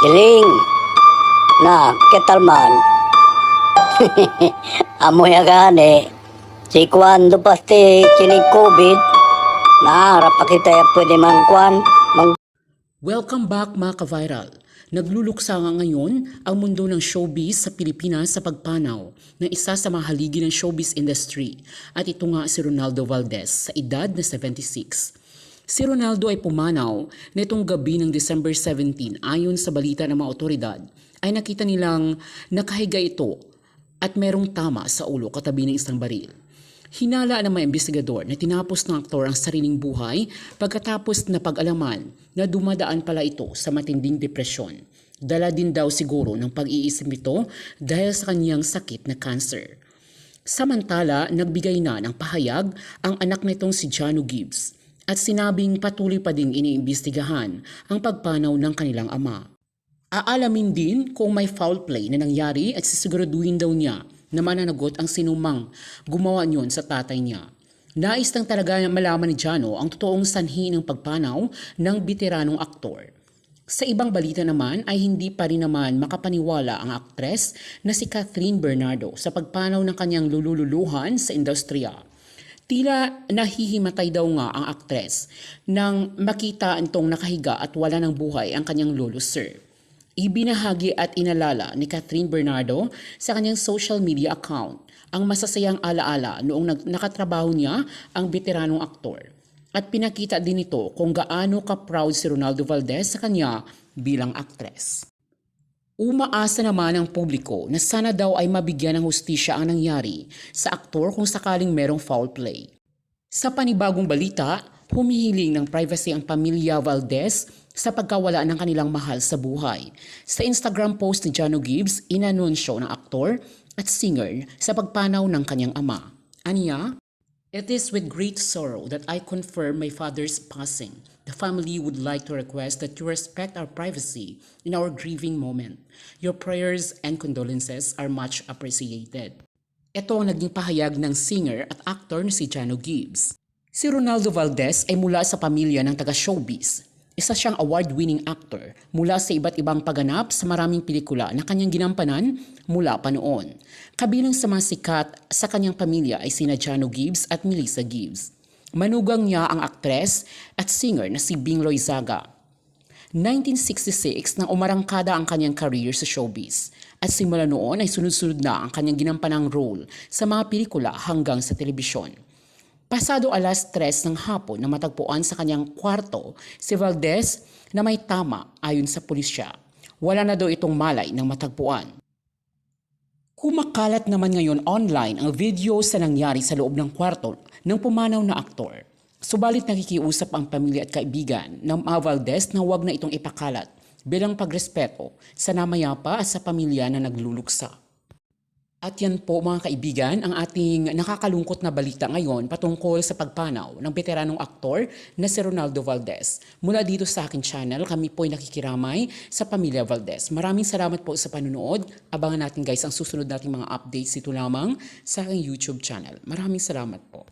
Iling na ketalman. Amoy agane. Si Kwan do pasti chinig COVID. Na rapakita ya pwede man Kwan. Welcome back mga ka-viral. Nagluluksa nga ngayon ang mundo ng showbiz sa Pilipinas sa pagpanaw ng isa sa mga haligi ng showbiz industry at ito nga si Ronaldo Valdez sa edad na 76. Si Ronaldo ay pumanaw nitong gabi ng December 17 ayon sa balita ng mga otoridad ay nakita nilang nakahiga ito at merong tama sa ulo katabi ng isang baril. Hinala ng mga investigador na tinapos ng aktor ang sariling buhay pagkatapos na pag-alaman na dumadaan pala ito sa matinding depresyon. Dala din daw siguro ng pag-iisip nito dahil sa kanyang sakit na cancer. Samantala, nagbigay na ng pahayag ang anak nitong si Jano Gibbs at sinabing patuloy pa ding iniimbestigahan ang pagpanaw ng kanilang ama. Aalamin din kung may foul play na nangyari at sisiguraduhin daw niya na mananagot ang sinumang gumawa niyon sa tatay niya. Nais lang talaga malaman ni Jano ang totoong sanhi ng pagpanaw ng veteranong aktor. Sa ibang balita naman ay hindi pa rin naman makapaniwala ang aktres na si Catherine Bernardo sa pagpanaw ng kanyang lululuhan sa industriya. Tila nahihimatay daw nga ang aktres nang makita itong nakahiga at wala ng buhay ang kanyang lolo sir. Ibinahagi at inalala ni Catherine Bernardo sa kanyang social media account ang masasayang alaala noong nakatrabaho niya ang veteranong aktor. At pinakita din ito kung gaano ka-proud si Ronaldo Valdez sa kanya bilang aktres. Umaasa naman ang publiko na sana daw ay mabigyan ng hustisya ang nangyari sa aktor kung sakaling merong foul play. Sa panibagong balita, humihiling ng privacy ang pamilya Valdez sa pagkawala ng kanilang mahal sa buhay. Sa Instagram post ni Jano Gibbs, inanunsyo ng aktor at singer sa pagpanaw ng kanyang ama. Aniya, "It is with great sorrow that I confirm my father's passing. The family would like to request that you respect our privacy in our grieving moment. Your prayers and condolences are much appreciated." Ito ang naging pahayag ng singer at actor na si Jano Gibbs. Si Ronaldo Valdez ay mula sa pamilya ng taga-showbiz. Isa siyang award-winning actor mula sa iba't ibang pagganap sa maraming pelikula na kanyang ginampanan mula pa noon. Kabilang sa mga sikat sa kanyang pamilya ay sina Jano Gibbs at Melissa Gibbs. Manugang niya ang aktres at singer na si Bing Loizaga. 1966 nang umarangkada ang kanyang career sa showbiz at simula noon ay sunod-sunod na ang kanyang ginampanang role sa mga pelikula hanggang sa telebisyon. Pasado 3:00 ng hapon na matagpuan sa kanyang kwarto si Valdez na may tama ayon sa pulisya. Wala na daw itong malay ng matagpuan. Kumakalat naman ngayon online ang video sa nangyari sa loob ng kwarto ng pumanaw na aktor. Subalit nakikiusap ang pamilya at kaibigan ng mga Valdez na huwag na itong ipakalat bilang pagrespeto sa namayapa at sa pamilya na nagluluksa. At yan po mga kaibigan ang ating nakakalungkot na balita ngayon patungkol sa pagpanaw ng veteranong aktor na si Ronaldo Valdez. Mula dito sa aking channel, kami po ay nakikiramay sa pamilya Valdez. Maraming salamat po sa panunood. Abangan natin guys ang susunod nating mga updates dito lamang sa aking YouTube channel. Maraming salamat po.